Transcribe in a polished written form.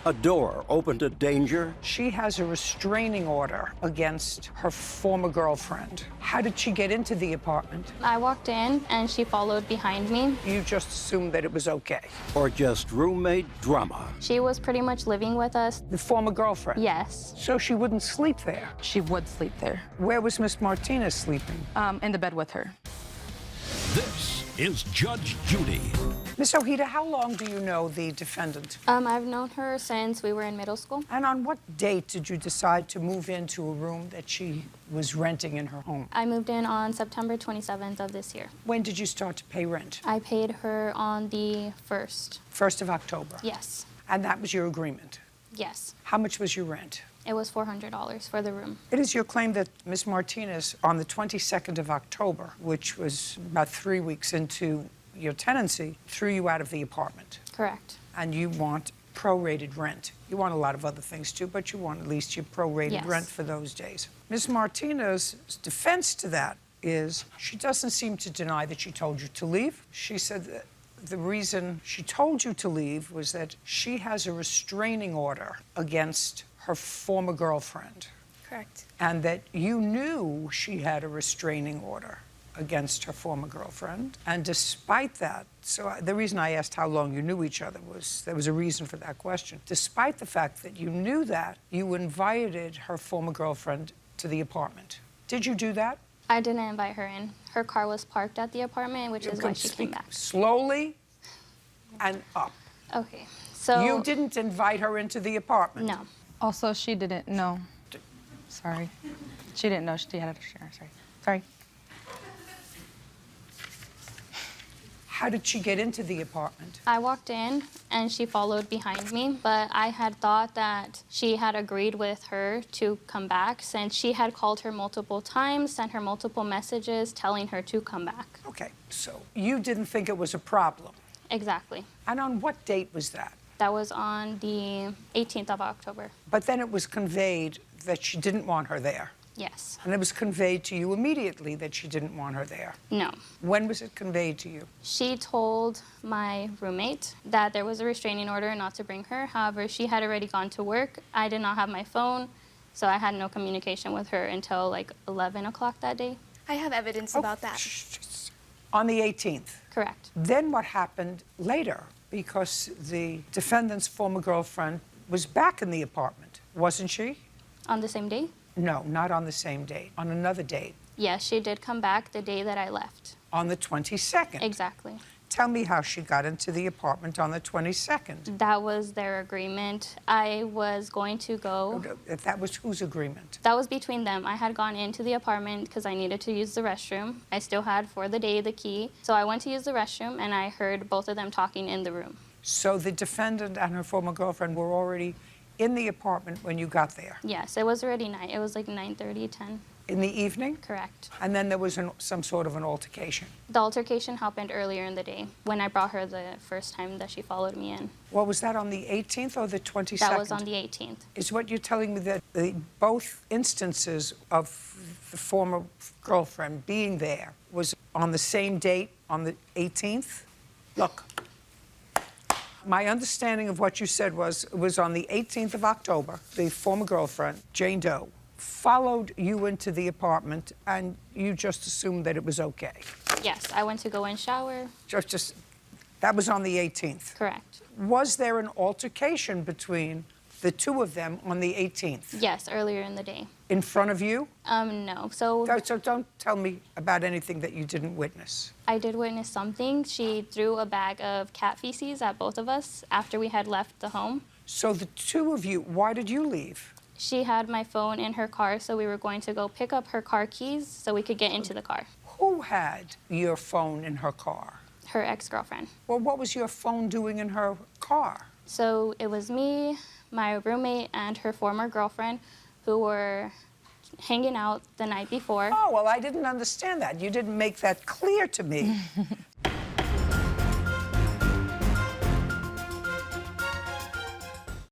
A door open to danger? She has a restraining order against her former girlfriend. How did she get into the apartment? I walked in and she followed behind me. You just assumed that it was okay. Or just roommate drama? She was pretty much living with us. The former girlfriend? Yes. So she wouldn't sleep there? She would sleep there. Where was Miss Martinez sleeping? In the bed with her. This is Judge Judy. Miss Ojeda, how long do you know the defendant? I've known her since we were in middle school. And on what date did you decide to move into a room that she was renting in her home? I moved in on September 27th of this year. When did you start to pay rent? I paid her on the 1st. 1st of October? Yes. And that was your agreement? Yes. How much was your rent? It was $400 for the room. It is your claim that Ms. Martinez, on the 22nd of October, which was about 3 weeks into your tenancy, threw you out of the apartment. Correct. And you want prorated rent. You want a lot of other things too, but you want at least your prorated Yes. rent for those days. Ms. Martinez's defense to that is she doesn't seem to deny that she told you to leave. She said that the reason she told you to leave was that she has a restraining order against her former girlfriend. Correct. And that you knew she had a restraining order against her former girlfriend. And despite that, so the reason I asked how long you knew each other was, there was a reason for that question. Despite the fact that you knew that, you invited her former girlfriend to the apartment. Did you do that? I didn't invite her in. Her car was parked at the apartment, which is why she came back. Slowly and up. Okay, so... You didn't invite her into the apartment? No. Also, she didn't know. Sorry. She didn't know she had a share. Sorry. How did she get into the apartment? I walked in and she followed behind me, but I had thought that she had agreed with her to come back since she had called her multiple times, sent her multiple messages telling her to come back. Okay, so you didn't think it was a problem. Exactly. And on what date was that? That was on the 18th of October. But then it was conveyed that she didn't want her there. Yes. And it was conveyed to you immediately that she didn't want her there. No. When was it conveyed to you? She told my roommate that there was a restraining order not to bring her. However, she had already gone to work. I did not have my phone, so I had no communication with her until like 11 o'clock that day. I have evidence about that. On the 18th? Correct. Then what happened later? Because the defendant's former girlfriend was back in the apartment, wasn't she? On the same day? No, not on the same date. On another date. Yes, she did come back the day that I left. On the 22nd? Exactly. Tell me how she got into the apartment on the 22nd. That was their agreement. I was going to go. That was whose agreement? That was between them. I had gone into the apartment because I needed to use the restroom. I still had, for the day, the key. So I went to use the restroom, and I heard both of them talking in the room. So the defendant and her former girlfriend were already in the apartment when you got there? Yes, it was already night. It was like 9:30, 10. In the evening? Correct. And then there was some sort of an altercation? The altercation happened earlier in the day when I brought her the first time that she followed me in. Well, was that on the 18th or the 22nd? That was on the 18th. Is what you're telling me that both instances of the former girlfriend being there was on the same date, on the 18th? Look, my understanding of what you said was it was on the 18th of October, the former girlfriend, Jane Doe, followed you into the apartment and you just assumed that it was okay. Yes, I went to go and shower. That was on the 18th. Correct. Was there an altercation between the two of them on the 18th? Yes, earlier in the day. In front of you? No. So don't tell me about anything that you didn't witness. I did witness something. She threw a bag of cat feces at both of us after we had left the home. So the two of you, why did you leave? She had my phone in her car, so we were going to go pick up her car keys so we could get into the car. Who had your phone in her car? Her ex-girlfriend. Well, what was your phone doing in her car? So it was me, my roommate, and her former girlfriend who were hanging out the night before. Oh, well, I didn't understand that. You didn't make that clear to me.